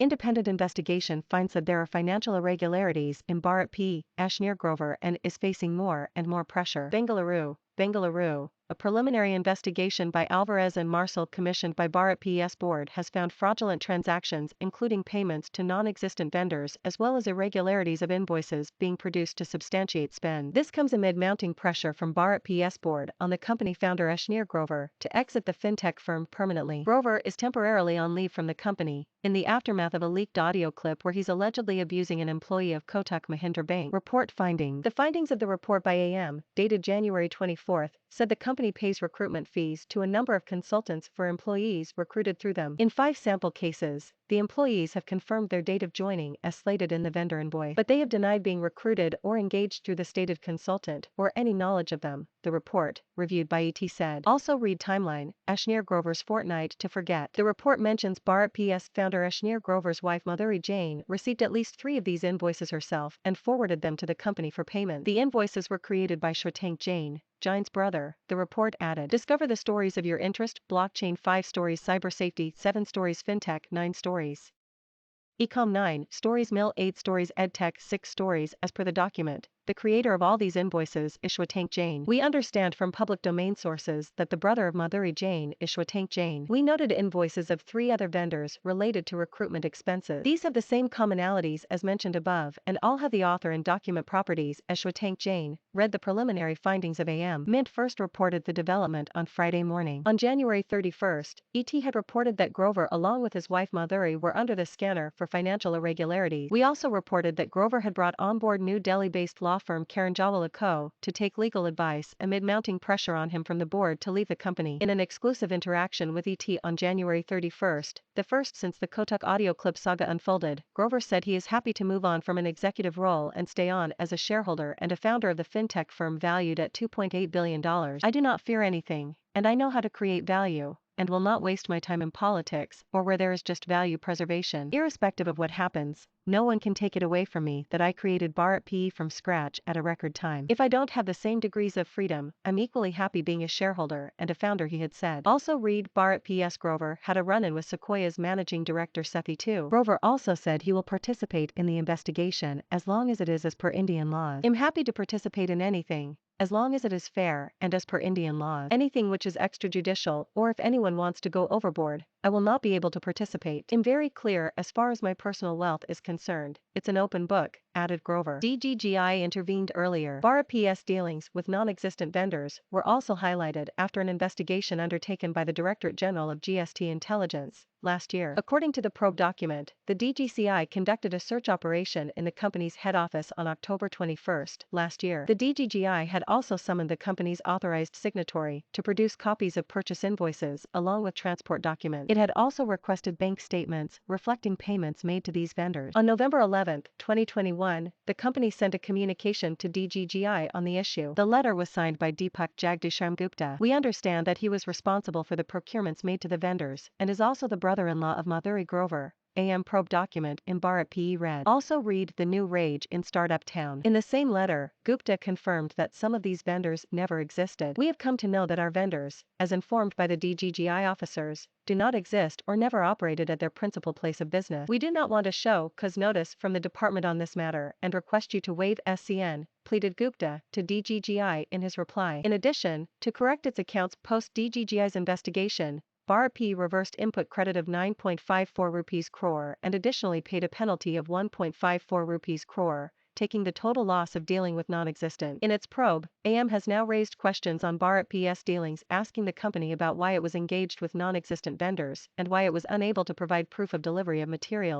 Independent investigation finds that there are financial irregularities in BharatPe, Ashneer Grover and is facing more and more pressure. Bengaluru. A preliminary investigation by Alvarez and Marsal commissioned by BharatPe's board has found fraudulent transactions including payments to non-existent vendors as well as irregularities of invoices being produced to substantiate spend. This comes amid mounting pressure from BharatPe's board on the company founder Ashneer Grover to exit the fintech firm permanently. Grover is temporarily on leave from the company in the aftermath of a leaked audio clip where he's allegedly abusing an employee of Kotak Mahindra Bank. Report findings. The findings of the report by AM, dated January 24, said the company pays recruitment fees to a number of consultants for employees recruited through them. In 5 sample cases, the employees have confirmed their date of joining as slated in the vendor invoice, but they have denied being recruited or engaged through the stated consultant or any knowledge of them, the report, reviewed by ET said. Also read timeline, Ashneer Grover's fortnight to forget. The report mentions BharatPe's founder Ashneer Grover's wife Madhuri Jain received at least 3 of these invoices herself and forwarded them to the company for payment. The invoices were created by Shwetank Jain, Jain's brother, the report added. Discover the stories of your interest, blockchain 5 stories, cyber safety 7 stories, fintech 9 stories. Ecom 9 stories, Mill 8 stories, EdTech 6 stories. As per the document, the creator of all these invoices is Shwetank Jain. We understand from public domain sources that the brother of Madhuri Jain is Shwetank Jain. We noted invoices of 3 other vendors related to recruitment expenses. These have the same commonalities as mentioned above and all have the author and document properties as Shwetank Jain, read the preliminary findings of AM. Mint first reported the development on Friday morning. On January 31st, ET had reported that Grover along with his wife Madhuri were under the scanner for financial irregularities. We also reported that Grover had brought on board New Delhi-based law firm Karanjawala Co to take legal advice amid mounting pressure on him from the board to leave the company. In an exclusive interaction with ET on January 31st, the first since the Kotak audio clip saga unfolded, Grover said he is happy to move on from an executive role and stay on as a shareholder and a founder of the fintech firm valued at $2.8 billion. I do not fear anything, and I know how to create value, and will not waste my time in politics or where there is just value preservation. Irrespective of what happens, no one can take it away from me that I created BharatPe from scratch at a record time. If I don't have the same degrees of freedom, I'm equally happy being a shareholder and a founder, he had said. Also read BharatPe's Grover had a run-in with Sequoia's managing director Sethi too. Grover also said he will participate in the investigation as long as it is as per Indian laws. I'm happy to participate in anything, as long as it is fair and as per Indian laws. Anything which is extrajudicial or if anyone wants to go overboard, I will not be able to participate. I'm very clear as far as my personal wealth is concerned, it's an open book, added Grover. DGGI intervened earlier. BharatPe's dealings with non-existent vendors were also highlighted after an investigation undertaken by the Directorate General of GST Intelligence last year. According to the probe document, the DGGI conducted a search operation in the company's head office on October 21st last year. The DGGI had also summoned the company's authorized signatory to produce copies of purchase invoices along with transport documents. It had also requested bank statements reflecting payments made to these vendors. On November 11, 2021, the company sent a communication to DGGI on the issue. The letter was signed by Deepak Jagdishram Gupta. We understand that he was responsible for the procurements made to the vendors and is also the brother-in-law of Madhuri Grover. AM probe document in BharatPe read. Also read the new rage in Startup Town. In the same letter, Gupta confirmed that some of these vendors never existed. We have come to know that our vendors, as informed by the DGGI officers, do not exist or never operated at their principal place of business. We do not want a show cause notice from the department on this matter and request you to waive SCN, pleaded Gupta to DGGI in his reply. In addition, to correct its accounts post DGGI's investigation, BharatPe reversed input credit of 9.54 rupees crore and additionally paid a penalty of 1.54 rupees crore, taking the total loss of dealing with non-existent. In its probe, AM has now raised questions on BharatPe's dealings, asking the company about why it was engaged with non-existent vendors and why it was unable to provide proof of delivery of materials.